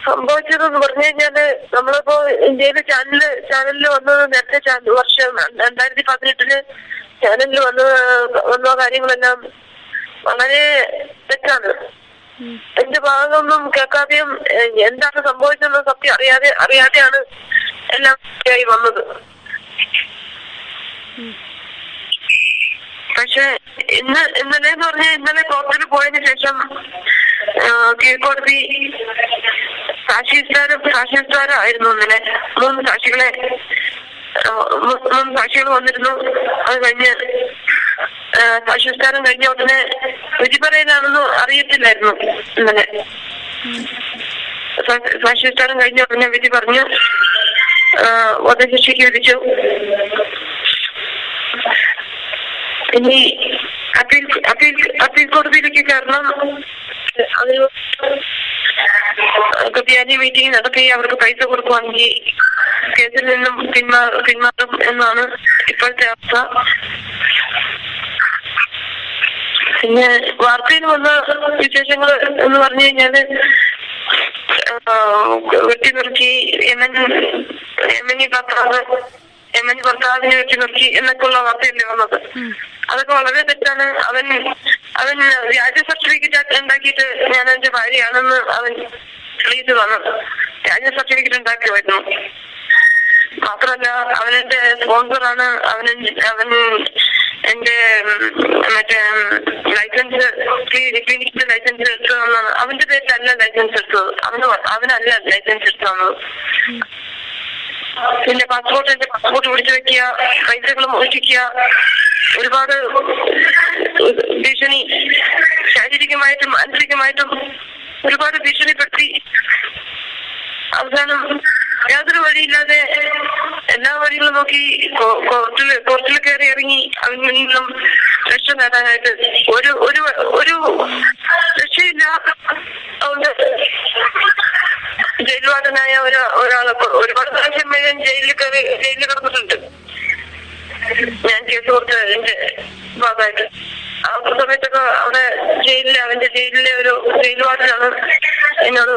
സംഭവിച്ചതെന്ന് പറഞ്ഞു കഴിഞ്ഞാല് നമ്മളിപ്പോ ഇന്ത്യയില് ചാനലില് വന്നത് നേരത്തെ വർഷം 2018 ചാനലിൽ വന്ന കാര്യങ്ങളെല്ലാം വളരെ തെറ്റാണ്. എന്റെ ഭാഗമൊന്നും കേൾക്കാതെയും എന്താണ് സംഭവിച്ചതെന്ന് സത്യം അറിയാതെയാണ് എല്ലാം ആയി വന്നത്. പക്ഷെ ഇന്നലെ കോടതിയിൽ പോയതിനു ശേഷം കീഴ്ക്കോടതി സാക്ഷിസ്ഥാനായിരുന്നു ഇന്നലെ 3 സാക്ഷികൾ വന്നിരുന്നു. അത് കഴിഞ്ഞ് സാക്ഷിസ്ഥാനം കഴിഞ്ഞ ഉടനെ വിധി പറയലാണെന്ന് അറിയത്തില്ലായിരുന്നു. ഇന്നലെ സാക്ഷിസ്ഥാനം കഴിഞ്ഞ ഉടനെ വിധി പറഞ്ഞു, വധശിക്ഷയ്ക്ക് വിധിച്ചു. ഇനി അപ്പീൽ കോടതിയിലേക്ക് കയറണം. അതിന് ക്രിസ്ത്യാനി മീറ്റിംഗ് നടത്തി അവർക്ക് പൈസ കൊടുക്കുവാണെങ്കിൽ കേസിൽ നിന്നും പിന്മാറും എന്നാണ് ഇപ്പോഴത്തെ അവസ്ഥ. പിന്നെ വാർത്തയിൽ വന്ന വിശേഷങ്ങൾ എന്ന് പറഞ്ഞു കഴിഞ്ഞാല് വെട്ടിനിർത്തി യമനി ഭർത്താവിനെ വെട്ടിനിർത്തി എന്നൊക്കെയുള്ള വാർത്തയല്ലേ വന്നത്. അതൊക്കെ വളരെ തെറ്റാണ്. അവൻ വ്യാജ സർട്ടിഫിക്കറ്റ് ഉണ്ടാക്കിയിട്ട് ഞാൻ എന്റെ ഭാര്യയാണെന്ന് അവൻ തെളിയിച്ചു തന്നത്. വ്യാജ സർട്ടിഫിക്കറ്റ് ഉണ്ടാക്കിയായിരുന്നു. മാത്രമല്ല അവനെന്റെ സ്പോൺസറാണ്. അവൻ എന്റെ മറ്റേ ലൈസൻസ് ക്ലിനിക്കിന്റെ ലൈസൻസ് എടുത്തു തന്നത് അവന്റെ പേരിലല്ല ലൈസൻസ് എടുത്തത്. അവനല്ല ലൈസൻസ് എടുത്തു തന്നത്. പിന്നെ പാസ്പോർട്ട് പിടിച്ചു വെക്കുക, പൈസകൾ മോഷ്ടിക്കുക, ഒരുപാട് ഭീഷണി, ശാരീരികമായിട്ടും മാനസികമായിട്ടും ഒരുപാട് ഭീഷണിപ്പെടുത്തി അവസാനം യാതൊരു വഴിയില്ലാതെ എല്ലാ വഴികളും നോക്കി കോർട്ടിൽ കയറി ഇറങ്ങി അതിൽ നിന്നും രക്ഷ നേടാനായിട്ട് ഒരു രക്ഷയില്ല. അതുകൊണ്ട് ജയിൽവാസനായ ഒരാളെ ഒരുപാട് പ്രാവശ്യം ജയിലിൽ കിടന്നിട്ടുണ്ട്. ഞാൻ കേസ് കൊടുത്തതിന്റെ ഭാഗമായിട്ട് ആ സമയത്തൊക്കെ അവിടെ അവന്റെ ജയിലിലെ ഒരു ജയിൽവാസനാണ് എന്നോട്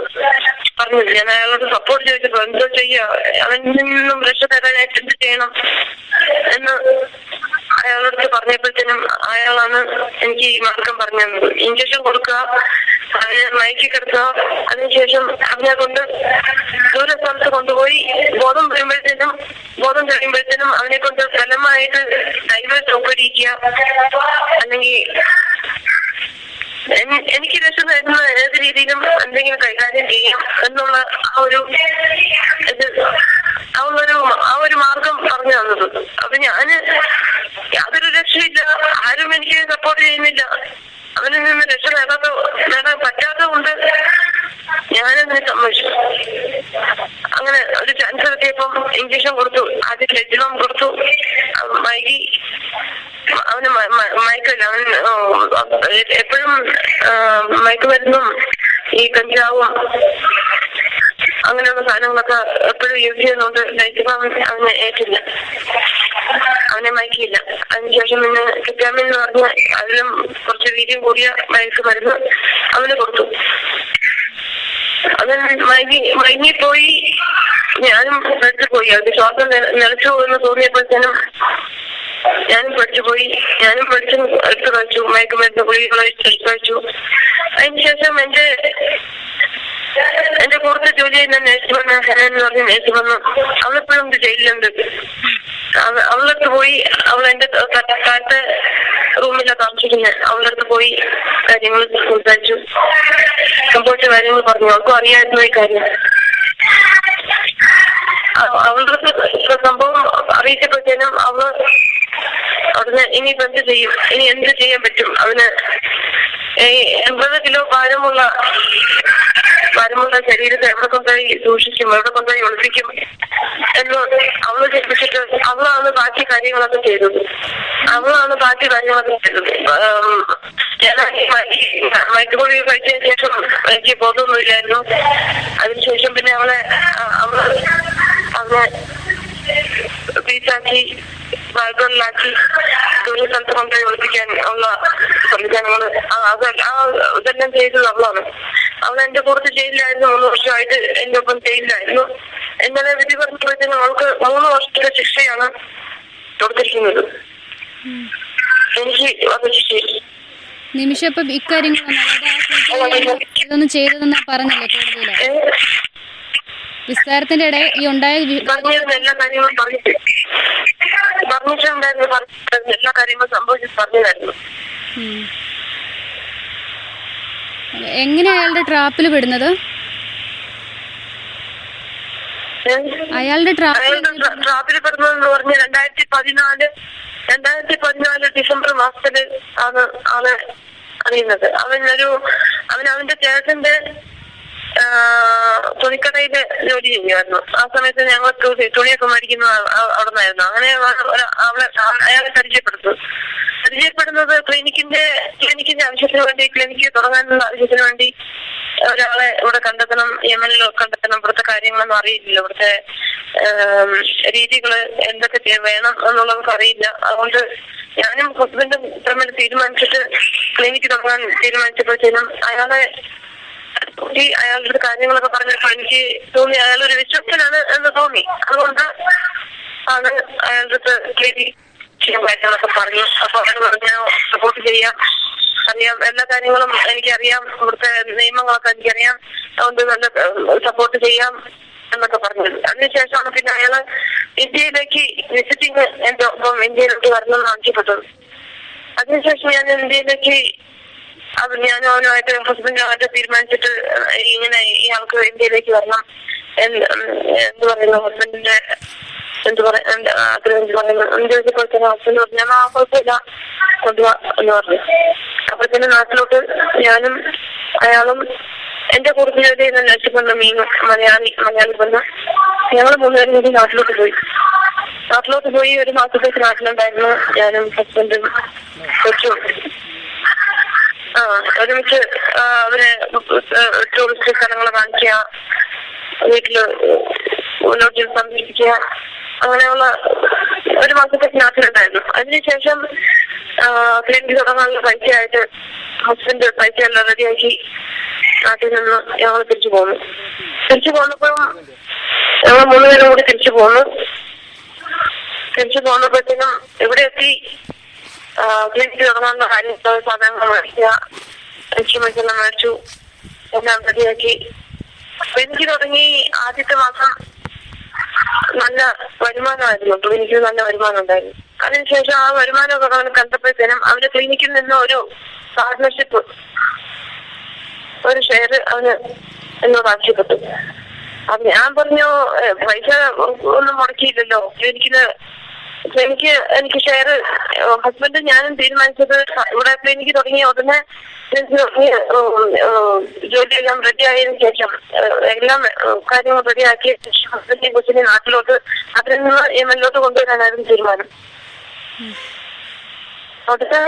പറഞ്ഞത്. ഞാൻ അയാളോട് സപ്പോർട്ട് ചോദിച്ചപ്പോ എന്തോ ചെയ്യാ, അവനിൽ നിന്നും രക്ഷ തരാനായിട്ട് എന്ത് ചെയ്യണം എന്ന് അയാളോട് പറഞ്ഞപ്പോഴത്തേനും അയാളാണ് എനിക്ക് ഈ മാർഗം പറഞ്ഞു തന്നത്. ഇഞ്ചക്ഷൻ കൊടുക്കുക, അവനെ മയക്കി കിടക്കുക, അതിനുശേഷം അവനെ കൊണ്ട് ദൂര സ്ഥലത്ത് കൊണ്ടുപോയി ബോധം തെളിയുമ്പോഴത്തേനും അവനെ കൊണ്ട് ഫലമായിട്ട് ഡൈവേഴ്സ് ഒപ്പിടിക്കുക, അല്ലെങ്കിൽ എനിക്ക് രക്ഷ തരുന്ന ഏത് രീതിയിലും എന്തെങ്കിലും കൈകാര്യം ചെയ്യാം എന്നുള്ള ആ ഒരു മാർഗം പറഞ്ഞു തന്നത്. അപ്പൊ ഞാന് യാതൊരു രക്ഷയില്ല, ആരും എനിക്ക് സപ്പോർട്ട് ചെയ്യുന്നില്ല, അവനിൽ നിന്ന് രക്ഷ നേടാൻ പറ്റാത്തത് കൊണ്ട് ഞാനതിനെ സമ്മതിച്ചു. അങ്ങനെ ഒരു ചാൻസ് കിട്ടിയപ്പം ഇഞ്ചക്ഷൻ കൊടുത്തു. ആദ്യം ലജ്ജണം കൊടുത്തു, മയക്കി. അവന് മയക്കല്ല, അവൻ എപ്പോഴും മയക്കുമരുന്നും ഈ കഞ്ചാവും അങ്ങനെയുള്ള സാധനങ്ങളൊക്കെ എപ്പോഴും യൂസ് ചെയ്യുന്നതുകൊണ്ട് ലൈഫ് അവന് ഏറ്റില്ല, അവനെ മയക്കിയില്ല. അതിനുശേഷം പിന്നെ കിറ്റാമിൻ എന്ന് പറഞ്ഞ അതിലും കുറച്ച് വീര്യം കൂടിയ മയക്കുമരുന്ന് അവന് കൊടുത്തു. അവൻ മയങ്ങിപ്പോയി. ഞാനും പഠിച്ചു പോയി. അത് ശ്വാസം നിലച്ചു എന്ന് തോന്നിയപ്പോഴത്തേനും ഞാനും പഠിച്ചുപോയി. ഞാനും പഠിച്ചു എടുത്തു കഴിച്ചു, മയക്കുമരുന്ന് ഗുളികളെ എടുത്തു കഴിച്ചു. അതിനുശേഷം എന്റെ കൂടുതൽ ജോലി ചെയ്യുന്ന നേഴ്സ് വന്ന് ഹെലൻ എന്ന് പറഞ്ഞ നേഴ്സ് വന്നു. അവളെപ്പോഴും ജയിലിലുണ്ട്. അവളടുത്ത് പോയി, അവൾ എന്റെ താഴത്തെ റൂമിലാണ് താമസിക്കുന്നത്. അവളടുത്ത് പോയി കാര്യങ്ങൾ സംസാരിച്ചു, സംഭവിച്ച കാര്യങ്ങൾ പറഞ്ഞു. അവൾക്കും അറിയാമായിരുന്നു ഈ കാര്യം. അവളുടെ സംഭവം അറിയിച്ചപ്പോഴത്തേനും അവള് അവിടുന്ന് ഇനിയിപ്പോ എന്ത് ചെയ്യും, ഇനി എന്ത് ചെയ്യാൻ പറ്റും, അവന് 80 കിലോ ഭാരമുള്ള ശരീരത്തെ എവിടെ കൊണ്ടുപോയി സൂക്ഷിക്കും, എവിടെ കൊണ്ടുപോയി ഒളിപ്പിക്കും എന്ന് അവള് ചിന്തിച്ചിട്ട് അവളാണ് ബാക്കി കാര്യങ്ങളൊക്കെ ചെയ്തത്. മയക്കുപൊടി കഴിച്ചതിന് ശേഷം എനിക്ക് ബോധമൊന്നുമില്ലായിരുന്നു. അതിനുശേഷം പിന്നെ അവളെ പീസാക്കി ബാഗുകളിലാക്കി ദൂര സ്ഥലത്ത് കൊണ്ടുപോയി ഒളിപ്പിക്കാൻ ഉള്ള സംവിധാനങ്ങള് ഇതെല്ലാം ചെയ്തത് അവളാണ്. അവൾ എന്റെ പുറത്ത് ജയിലിലായിരുന്നു, 3 വർഷമായിട്ട് എന്റെ ഒപ്പം ജയിലിലായിരുന്നു. ഇന്നലെ വിധി പറഞ്ഞപ്പോഴത്തേനും അവൾക്ക് 3 വർഷത്തെ ശിക്ഷയാണ് കൊടുത്തിരിക്കുന്നത്. എനിക്ക് ശിക്ഷ നിമിഷ ഇപ്പം ഇക്കാര്യങ്ങളൊന്നും ഇതൊന്നും ചെയ്തതെന്നാ പറഞ്ഞല്ലേ കോടതിയില്? വിസ്താരത്തിന്റെ ഇടയിൽ ഈ ഉണ്ടായ എല്ലാ കാര്യങ്ങളും പറഞ്ഞിട്ടുണ്ടായിരുന്നു, എല്ലാ കാര്യങ്ങളും സംഭവിച്ചു പറഞ്ഞതായിരുന്നു. എങ്ങനെ അയാളുടെ ട്രാപ്പിൽ പെടുന്നത്? അയാളുടെ ട്രാപ്പിൽ പെടുന്നതെന്ന് പറഞ്ഞ് 2014 ഡിസംബർ മാസത്തില് ആണ് ആളെ അറിയുന്നത്. അവന്റെ ചേട്ടന്റെ തുണിക്കടയില് ജോലി ചെയ്യുമായിരുന്നു. ആ സമയത്ത് ഞങ്ങൾ തുണിയൊക്കെ മേടിക്കുന്നത് അവിടെ നിന്നായിരുന്നു. അങ്ങനെ അയാളെ പരിചയപ്പെടുന്നത് ക്ലിനിക്കിന്റെ ആവശ്യത്തിന് വേണ്ടി, ക്ലിനിക്ക് തുടങ്ങാനുള്ള ആവശ്യത്തിന് വേണ്ടി ഒരാളെ ഇവിടെ കണ്ടെത്തണം, യമനിൽ കണ്ടെത്തണം. ഇവിടുത്തെ കാര്യങ്ങളൊന്നും അറിയില്ല, ഇവിടുത്തെ രീതികള് എന്തൊക്കെ വേണം എന്നുള്ളത് അറിയില്ല. അതുകൊണ്ട് ഞാനും ഹസ്ബൻഡും തമ്മിൽ തീരുമാനിച്ചിട്ട് ക്ലിനിക്ക് തുടങ്ങാൻ തീരുമാനിച്ചപ്പോഴത്തേനും അയാളുടെ കാര്യങ്ങളൊക്കെ പറഞ്ഞപ്പോൾ എനിക്ക് തോന്നി അയാളൊരു വിശ്വസ്തനാണ് എന്ന് തോന്നി. അതുകൊണ്ട് ആണ് അയാളുടെ അടുത്ത് ക്ലിനിക് കാര്യങ്ങളൊക്കെ പറഞ്ഞു. അപ്പൊ അയാൾ പറഞ്ഞു സപ്പോർട്ട് അറിയാം, എല്ലാ കാര്യങ്ങളും എനിക്കറിയാം, ഇവിടുത്തെ നിയമങ്ങളൊക്കെ എനിക്കറിയാം, അതുകൊണ്ട് നല്ല സപ്പോർട്ട് ചെയ്യാം എന്നൊക്കെ പറഞ്ഞത്. അതിനുശേഷമാണ് പിന്നെ അയാള് ഇന്ത്യയിലേക്ക് വിസിറ്റിംഗ് എന്റെ ഒപ്പം ഇന്ത്യയിലോട്ട് വരണമെന്ന് ആവശ്യപ്പെട്ടത്. അതിനുശേഷം ഞാൻ ഇന്ത്യയിലേക്ക് ഞാനും അവനുമായിട്ട് ഹസ്ബൻഡുമായിട്ട് തീരുമാനിച്ചിട്ട് ഇങ്ങനെ ഇയാൾക്ക് ഇന്ത്യയിലേക്ക് വരണം എന്ത് പറയുന്നു, ഹസ്ബൻഡിന്റെ ചോദിച്ചപ്പോഴത്തേനും ഹസ്ബൻഡ് പറഞ്ഞു ആ കുഴപ്പമില്ല കൊണ്ടുപോവാ എന്ന് പറഞ്ഞു. അപ്പോഴത്തേനും നാട്ടിലോട്ട് ഞാനും അയാളും എന്റെ കൂടുതൽ ജോലി ചെയ്യുന്ന നഴ്സിപ്പുണ്ട് മലയാളി പെണ്ണ്, ഞങ്ങൾ 3 പേരും കൂടി നാട്ടിലോട്ട് പോയി 1 മാസത്തേക്ക് നാട്ടിലുണ്ടായിരുന്നു. ഞാനും ഹസ്ബൻഡും കൊച്ചും ഒരുമിച്ച് അവരെ ടൂറിസ്റ്റ് സ്ഥലങ്ങൾ കാണിക്കുക, വീട്ടില് മുന്നോട്ട് സംരക്ഷിക്കുക, അങ്ങനെയുള്ള 1 മാസത്തേക്ക് നാട്ടിലുണ്ടായിരുന്നു. അതിനുശേഷം ക്ലിനിക്ക് തുടങ്ങാനുള്ള പൈസയായിട്ട് ഹസ്ബൻഡ് പൈസ എല്ലാം റെഡിയാക്കി നാട്ടിൽ നിന്ന് ഞങ്ങൾ തിരിച്ചു പോന്നപ്പോഴും ഞങ്ങൾ 3 പേരും കൂടി തിരിച്ചു പോന്നപ്പോഴത്തേനും ഇവിടെ എത്തി ക്ലിനിക്ക് തുടങ്ങാനുള്ള കാര്യങ്ങൾ സാധനങ്ങൾ മേടിക്കുക, ഇൻസ്ട്രുമെന്റ്സ് എല്ലാം മേടിച്ചു, എല്ലാം റെഡിയാക്കി. ക്ലിനിക്ക് തുടങ്ങി ആദ്യത്തെ മാസം നല്ല വരുമാനമായിരുന്നു, ക്ലിനിക്കിൽ നല്ല വരുമാനം ഉണ്ടായിരുന്നു. അതിനുശേഷം ആ വരുമാനമൊക്കെ അവന് കണ്ടപ്പോഴത്തേനും അവന്റെ ക്ലിനിക്കിൽ നിന്ന് ഒരു പാർട്ട്ണർഷിപ്പ്, ഒരു ഷെയർ അവന് എന്നോട് ആവശ്യപ്പെട്ടു. അത് ഞാൻ പറഞ്ഞു പൈസ ഒന്നും മുടക്കിയില്ലല്ലോ, എനിക്ക് ഷെയർ ഹസ്ബൻഡ് ഞാനും തീരുമാനിച്ചത് ഇവിടെ ക്ലിനിക്ക് തുടങ്ങിയ ഉടനെ ജോലിയെല്ലാം റെഡി ആയതിനു ശേഷം എല്ലാം കാര്യങ്ങൾ റെഡിയാക്കിയ ശേഷം ഹസ്ബൻഡിനെ കൊച്ചിനെ നാട്ടിൽ നിന്ന് യമനിലോട്ട് കൊണ്ടുവരാനായിരുന്നു തീരുമാനം. അവിടുത്തെ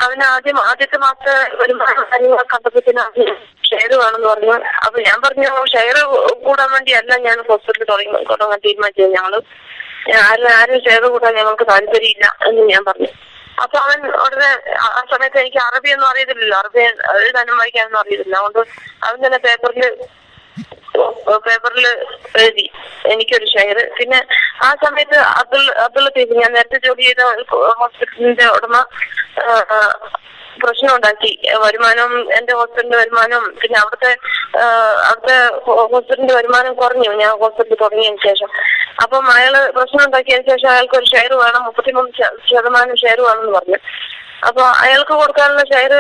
അവന് ആദ്യത്തെ മാസത്തെ വരുമാനം കാര്യങ്ങൾ കണ്ടപ്പോഴത്തേനും ഷെയർ വേണമെന്ന് പറഞ്ഞു. അപ്പൊ ഞാൻ പറഞ്ഞു ഷെയർ കൂടാൻ വേണ്ടിയല്ല ഞാൻ ഹോസ്പിറ്റലിൽ തുടങ്ങാൻ തീരുമാനിച്ചത്, ആരും ഷെയർ കൂടാൻ ഞങ്ങൾക്ക് താല്പര്യമില്ല എന്ന് ഞാൻ പറഞ്ഞു. അപ്പൊ അവൻ ഉടനെ ആ സമയത്ത് എനിക്ക് അറബിയൊന്നും അറിയത്തില്ലല്ലോ, അറബി എഴുതാനും വായിക്കാനൊന്നും അറിയത്തില്ല. അതുകൊണ്ട് അവൻ തന്നെ പേപ്പറിൽ എഴുതി എനിക്കൊരു ഷെയർ. പിന്നെ ആ സമയത്ത് അബ്ദുൾ ലത്തീഫ്, ഞാൻ നേരത്തെ ജോലി ചെയ്ത ഹോസ്പിറ്റലിന്റെ ഉടമ, പ്രശ്നം ഉണ്ടാക്കി. വരുമാനവും എന്റെ ഹോസ്പിറ്റലിന്റെ വരുമാനവും പിന്നെ അവിടുത്തെ ഹോസ്പിറ്റലിന്റെ വരുമാനം കുറഞ്ഞു ഞാൻ ഹോസ്പിറ്റൽ തുടങ്ങിയതിന് ശേഷം. അപ്പം അയാള് പ്രശ്നം ഉണ്ടാക്കിയതിന് ശേഷം അയാൾക്ക് ഒരു ഷെയർ വേണം, 33% ഷെയർ വേണമെന്ന് പറഞ്ഞു. അപ്പൊ അയാൾക്ക് കൊടുക്കാനുള്ള ഷെയർ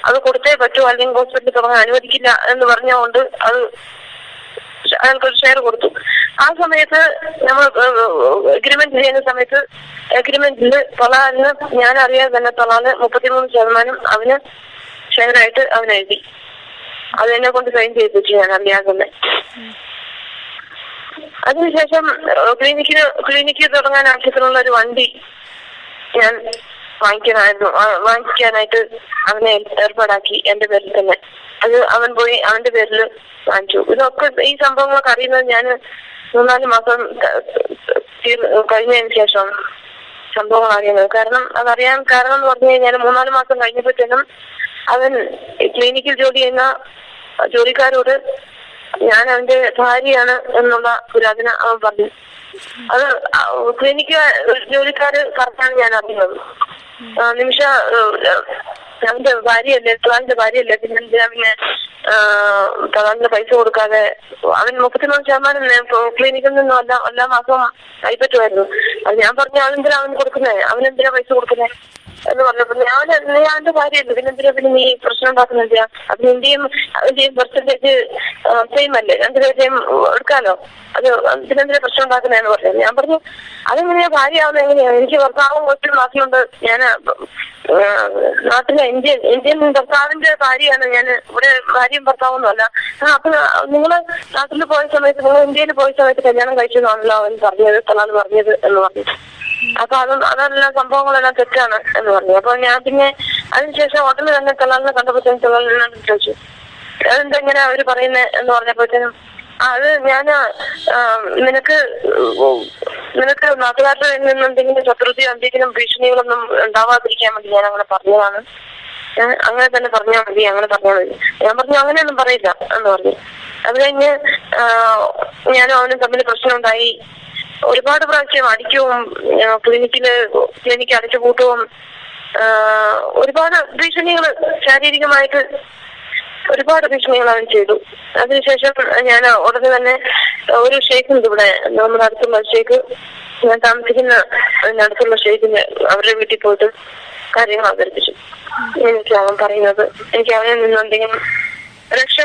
അത് കൊടുത്തേ പറ്റൂ, അല്ലെങ്കിൽ ഹോസ്പിറ്റലിൽ തുടങ്ങാൻ അനുവദിക്കില്ല എന്ന് പറഞ്ഞുകൊണ്ട് അത് അയാൾക്കൊരു ഷെയർ കൊടുത്തു. ആ സമയത്ത് നമ്മൾ എഗ്രിമെന്റ് ചെയ്യുന്ന സമയത്ത് എഗ്രിമെന്റിൽ തൊലാലിന് ഞാൻ അറിയാതെ തന്നെ തൊലാല് 33% അവന് ഷെയറായിട്ട് അവൻ എഴുതി. അത് എന്നെ കൊണ്ട് സൈൻ ചെയ്യിപ്പിച്ചു ഞാൻ അറിയാതെ തന്നെ. അതിനുശേഷം ക്ലിനിക്ക് തുടങ്ങാൻ ആവശ്യത്തിനുള്ള ഒരു വണ്ടി ഞാൻ വാങ്ങിക്കാനായിട്ട് അവനെ ഏർപ്പാടാക്കി എന്റെ പേരിൽ തന്നെ. അത് അവൻ പോയി അവന്റെ പേരിൽ വാങ്ങിച്ചു. ഇതൊക്കെ ഈ സംഭവങ്ങളൊക്കെ അറിയുന്നത് ഞാൻ 3-4 മാസം കഴിഞ്ഞതിന് ശേഷം സംഭവങ്ങൾ അറിയുന്നത്. അതറിയാൻ കാരണം എന്ന് പറഞ്ഞു കഴിഞ്ഞാൽ 3-4 മാസം കഴിഞ്ഞപ്പോഴത്തേനും അവൻ ക്ലിനിക്കിൽ ജോലി ചെയ്യുന്ന ജോലിക്കാരോട് ഞാൻ അവന്റെ ഭാര്യയാണ് എന്നുള്ള പുരാതന അവൻ പറഞ്ഞു. അത് ക്ലിനിക്ക് ജോലിക്കാര് പറഞ്ഞാണ് ഞാൻ അറിയുന്നത്. നിമിഷ അവന്റെ ഭാര്യയല്ലേ, തലാലിന്റെ ഭാര്യയല്ലേ, പിന്നെ തലാലിന് പൈസ കൊടുക്കാതെ അവൻ 33% ക്ലിനിക്കിൽ നിന്നും എല്ലാ മാസവും കൈപ്പറ്റുമായിരുന്നു. അത് ഞാൻ പറഞ്ഞു അവനെന്തിനാ അവൻ കൊടുക്കുന്നേ, അവനെന്തിനാ പൈസ കൊടുക്കുന്നേ എന്ന് പറഞ്ഞപ്പോ നീ അവന്റെ ഭാര്യയല്ലേ, പിന്നെന്തിനാ പിന്നെ നീ പ്രശ്നം ഉണ്ടാക്കുന്നില്ല, അത് നിന്റെയും പെർസെന്റേജ് സെയിം അല്ലേ, 2 പേരുടെയും എടുക്കാലോ, അത് പിന്നെന്തിനാ പ്രശ്നം ഉണ്ടാക്കുന്നതെന്ന് പറഞ്ഞു. ഞാൻ പറഞ്ഞു അതെങ്ങനെയാ ഭാര്യയാവുന്നത്, എങ്ങനെയാ, എനിക്ക് ഭർത്താവും ഒത്തിരി നാട്ടിലുണ്ട്, ഞാൻ നാട്ടിലെ ഇന്ത്യൻ ഭർത്താവിന്റെ ഭാര്യയാണ് ഞാൻ, ഇവിടെ ഭാര്യയും ഭർത്താവൊന്നും അല്ല. അപ്പൊ നിങ്ങള് നാട്ടിൽ പോയ സമയത്ത്, നിങ്ങൾ ഇന്ത്യയിൽ പോയ സമയത്ത് കല്യാണം കഴിച്ചതാണല്ലോ അവൻ പറഞ്ഞത്, തലാൽ പറഞ്ഞത് എന്ന് പറഞ്ഞു. അപ്പൊ അതെല്ലാം സംഭവങ്ങളെല്ലാം തെറ്റാണ് എന്ന് പറഞ്ഞു. അപ്പൊ ഞാൻ പിന്നെ അതിനുശേഷം ഉടനെ തന്നെ തലാലിനെ കണ്ടപ്പോഴത്തേനും തലാലിനോട് ചോദിച്ചു അതെന്തെങ്ങനെ അവര് പറയുന്നത് എന്ന് പറഞ്ഞപ്പോഴത്തേനും അത് ഞാൻ നിനക്ക് നാട്ടുകാരുടെ നിന്ന് എന്തെങ്കിലും ശത്രുതയോ എന്തെങ്കിലും ഭീഷണികളൊന്നും ഉണ്ടാവാതിരിക്കാൻ വേണ്ടി ഞാൻ അങ്ങനെ പറഞ്ഞതാണ്, അങ്ങനെ തന്നെ പറഞ്ഞാൽ മതി, അങ്ങനെ പറഞ്ഞാൽ മതി. ഞാൻ പറഞ്ഞു അങ്ങനെയൊന്നും പറയില്ല എന്ന് പറഞ്ഞു. അത് കഴിഞ്ഞ് ഞാനും അവനും തമ്മിൽ പ്രശ്നമുണ്ടായി. ഒരുപാട് പ്രാവശ്യം അടിക്കവും ക്ലിനിക്ക് അടച്ചുപൂട്ടവും ഒരുപാട് ഭീഷണികള്, ശാരീരികമായിട്ട് ഒരുപാട് ഭീഷണികൾ അവൻ ചെയ്തു. അതിനുശേഷം ഞാൻ ഉടനെ തന്നെ ഒരു ഷെയ്ഖുണ്ട് ഇവിടെ നമ്മുടെ അടുത്തുള്ള ഷെയ്ഖ്, ഞാൻ താമസിക്കുന്ന അതിനടുത്തുള്ള ഷെയ്ഖിന് അവരുടെ വീട്ടിൽ പോയിട്ട് കാര്യങ്ങൾ അവതരിപ്പിച്ചു. എനിക്ക് അവൻ പറയുന്നത് എനിക്ക് അവനിൽ നിന്ന് എന്തെങ്കിലും രക്ഷ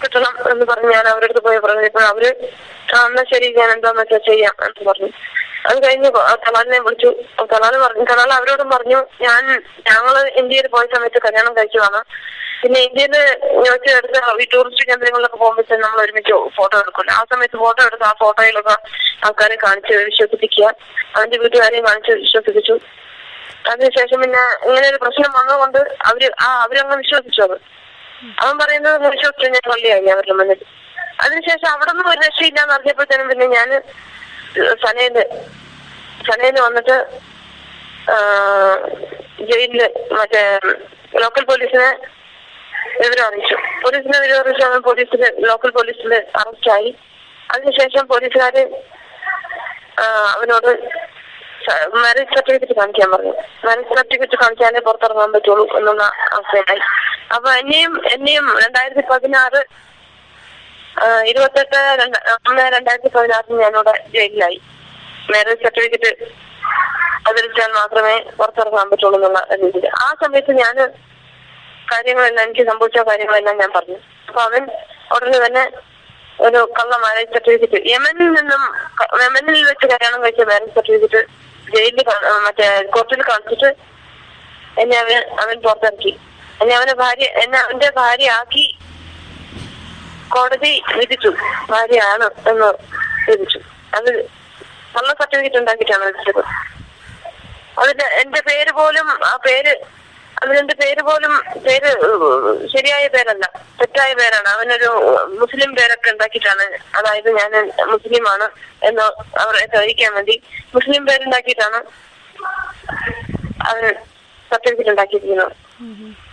കിട്ടണം എന്ന് പറഞ്ഞ് ഞാൻ അവരുടെ അടുത്ത് പോയി പറഞ്ഞപ്പോൾ അവര് എന്നാ ശരി ഞാൻ എന്താന്ന് വെച്ചാൽ ചെയ്യാം എന്ന് പറഞ്ഞു. അത് കഴിഞ്ഞ് തലാലിനെ വിളിച്ചു. തലാൽ അവരോടും പറഞ്ഞു ഞങ്ങള് ഇന്ത്യയിൽ പോയ സമയത്ത് കല്യാണം കഴിച്ചതാണ്, പിന്നെ ഇന്ത്യയില് എടുത്ത ഈ ടൂറിസ്റ്റ് കേന്ദ്രങ്ങളിലൊക്കെ പോകുമ്പോഴത്തേക്കും നമ്മൾ ഒരുമിച്ച് ഫോട്ടോ എടുക്കില്ല. ആ സമയത്ത് ഫോട്ടോ എടുത്ത് ആ ഫോട്ടോയിലൊക്കെ ആൾക്കാരെ കാണിച്ച് വിശ്വസിപ്പിക്കുക, അവന്റെ വീട്ടുകാരെയും കാണിച്ച് വിശ്വസിപ്പിച്ചു. അതിനുശേഷം പിന്നെ ഇങ്ങനെ ഒരു പ്രശ്നം വന്നതുകൊണ്ട് അവരങ്ങ് വിശ്വസിച്ചു. അവൻ പറയുന്നത് വിശ്വസിച്ചു ഞാൻ പള്ളിയായി അവരുടെ മുന്നിൽ. അതിനുശേഷം അവിടെ ഒന്നും ഒരു രക്ഷയില്ലാന്ന് അറിഞ്ഞപ്പോഴത്തേനും പിന്നെ ഞാൻ സനയില് വന്നിട്ട് ജയിലില് മറ്റേ ലോക്കൽ പോലീസിനെ വിവരം അറിയിച്ചു. ലോക്കൽ പോലീസില് അറസ്റ്റായി. അതിനുശേഷം പോലീസുകാര് അവനോട് മാരേജ് സർട്ടിഫിക്കറ്റ് കാണിക്കാൻ പറഞ്ഞു. മാരേജ് സർട്ടിഫിക്കറ്റ് കാണിച്ചാലേ പുറത്തിറങ്ങാൻ പറ്റുള്ളൂ എന്നുള്ള അവസ്ഥയുണ്ടായി. അപ്പൊ എന്നെയും 2016 28/1/2016 ഞാനിവിടെ ജയിലിലായി. മാരേജ് സർട്ടിഫിക്കറ്റ് അവതരിച്ചാൽ മാത്രമേ പുറത്തിറങ്ങാൻ പറ്റുള്ളൂ എന്നുള്ള രീതിയിൽ. ആ സമയത്ത് ഞാൻ കാര്യങ്ങളെല്ലാം, എനിക്ക് സംഭവിച്ച കാര്യങ്ങളെല്ലാം ഞാൻ പറഞ്ഞു. അപ്പൊ അവൻ ഉടനെ തന്നെ ഒരു കള്ള മാരേജ് സർട്ടിഫിക്കറ്റ് യമനിൽ വെച്ച് കല്യാണം കഴിച്ച മാരേജ് സർട്ടിഫിക്കറ്റ് ജയിലിൽ കോർട്ടിൽ കാണിച്ചിട്ട് എന്നെ അവൻ പുറത്തിറക്കി. എന്നെ അവന്റെ ഭാര്യയാക്കി കോടതി വിധിച്ചു, ഭാര്യയാണ് എന്ന് വിധിച്ചു. അത് കള്ള സർട്ടിഫിക്കറ്റ് ഉണ്ടാക്കിയിട്ടാണ് വിധിച്ചത്. അതിന്റെ എന്റെ പേര് പോലും അതിനെന്റെ പേര് ശരിയായ പേരല്ല, തെറ്റായ പേരാണ്. അവനൊരു മുസ്ലിം പേരൊക്കെ ഉണ്ടാക്കിയിട്ടാണ്, അതായത് ഞാൻ മുസ്ലിമാണ് എന്ന് അവരെ തെളിയിക്കാൻ വേണ്ടി മുസ്ലിം പേരുണ്ടാക്കിയിട്ടാണ് അവന് സർട്ടിഫിക്കറ്റ് ഉണ്ടാക്കിയിരിക്കുന്നത്.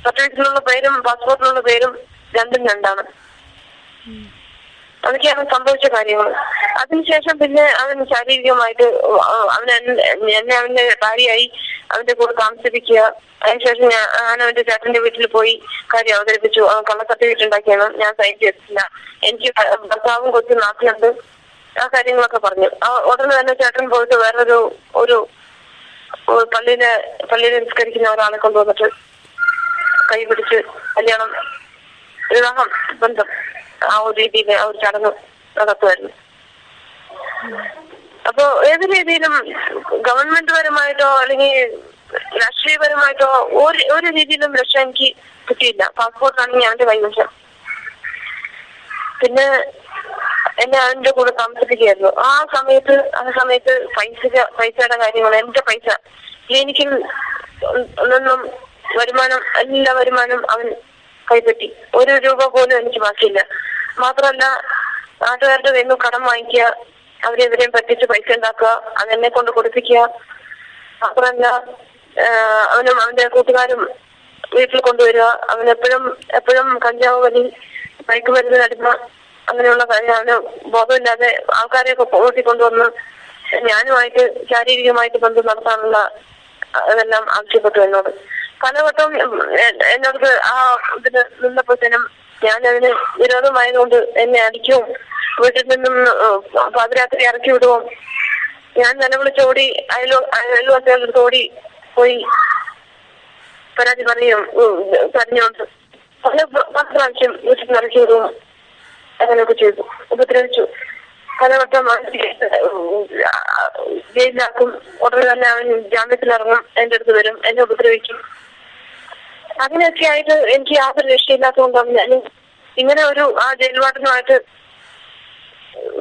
സർട്ടിഫിക്കറ്റിലുള്ള പേരും പാസ്പോർട്ടിലുള്ള പേരും രണ്ടും രണ്ടാണ്. അതൊക്കെയാണ് സംഭവിച്ച കാര്യങ്ങൾ. അതിനുശേഷം പിന്നെ അവൻ ശാരീരികമായിട്ട് എന്നെ അവന്റെ ഭാര്യയായി അവന്റെ കൂടെ താമസിപ്പിക്കുക. അതിനുശേഷം ഞാൻ അവന്റെ ചേട്ടന്റെ വീട്ടിൽ പോയി കാര്യം അവതരിപ്പിച്ചു. അവൻ കള്ള സർട്ടിഫിക്കറ്റ് ഉണ്ടാക്കിയാണ്, ഞാൻ സൈൻ ചെയ്തിട്ടില്ല, എനിക്ക് ഭർത്താവും കൊച്ചു നാട്ടിലുണ്ട്, ആ കാര്യങ്ങളൊക്കെ പറഞ്ഞു. ഉടനെ തന്നെ ചേട്ടൻ പോയിട്ട് വേറൊരു പള്ളിയിൽ നിസ്കരിക്കുന്ന ഒരാളെ കൊണ്ടുവന്നിട്ട് കൈ പിടിച്ച് വിവാഹം ബന്ധം ആ ഒരു രീതിയിൽ ആ ഒരു ചടങ്ങ് നടത്തുമായിരുന്നു. അപ്പൊ ഏത് രീതിയിലും ഗവൺമെന്റ് പരമായിട്ടോ അല്ലെങ്കിൽ രാഷ്ട്രീയപരമായിട്ടോ ഒരു രീതിയിലും രക്ഷ എനിക്ക് കിട്ടിയില്ല. പാസ്പോർട്ടാണെങ്കിൽ അവന്റെ കൈവശം. പിന്നെ എന്നെ അവന്റെ കൂടെ താമസിപ്പിക്കുകയായിരുന്നു. ആ സമയത്ത് പൈസയുടെ കാര്യങ്ങൾ, എന്റെ പൈസ ക്ലിനിക്കിൽ നിന്നും എല്ലാ വരുമാനം അവൻ കൈപ്പറ്റി. 1 രൂപ പോലും എനിക്ക് ബാക്കിയില്ല. മാത്രമല്ല നാട്ടുകാരുടെ കയ്യിൽ നിന്ന് കടം വാങ്ങിക്കുക, അവരെവരെയും പറ്റിച്ച് പൈസ ഉണ്ടാക്കുക, അതെന്നെ കൊണ്ട് കൊടുപ്പിക്കുക. മാത്രമല്ല അവനും അവന്റെ കൂട്ടുകാരും വീട്ടിൽ കൊണ്ടുവരിക. അവൻ എപ്പോഴും കഞ്ചാവ് വലി മയക്കുമരുന്ന് അടിമ അങ്ങനെയുള്ള കാര്യമാണ്. ബോധമില്ലാതെ ആൾക്കാരെയൊക്കെ കൂട്ടിക്കൊണ്ടുവന്ന് ഞാനുമായിട്ട് ശാരീരികമായിട്ട് ബന്ധം നടത്താനുള്ള അതെല്ലാം ആവശ്യപ്പെട്ടു എന്നോട്. പലവട്ടം എന്നോട് ആ ഇതിന് നിന്നപ്പോഴത്തേനും ഞാനതിന് വിരോധമായതുകൊണ്ട് എന്നെ അടിക്കും, വീട്ടിൽ നിന്നും പാതിരാത്രി ഇറക്കി വിടുവോ, ഞാൻ നിലവിളിച്ചോടി അയൽവാസികളുടെ ഓടി പോയി പരാതി പറയും പറഞ്ഞോണ്ട് പല പ്രാവശ്യം വീട്ടിൽ നിന്ന് ഇറക്കി വിടുവോ അങ്ങനെയൊക്കെ ചെയ്തു, ഉപദ്രവിച്ചു. പലവട്ടം ജയിലിലാക്കും. ഉടനെ തന്നെ അവൻ ജാമ്യത്തിലിറങ്ങും, എന്റെ അടുത്ത് വരും, എന്നെ ഉപദ്രവിക്കും. അങ്ങനെയൊക്കെ ആയിട്ട് എനിക്ക് യാതൊരു രക്ഷയില്ലാത്തതുകൊണ്ടാണ് ഞാൻ ഇങ്ങനെ ഒരു ആ ജയിൽ വാർഡനുമായിട്ട്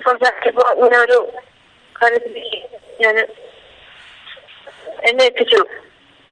സംസാരിച്ചപ്പോ ഇങ്ങനെ ഒരു കാര്യത്തിലേക്ക് ഞാൻ എന്നെ എത്തിച്ചു.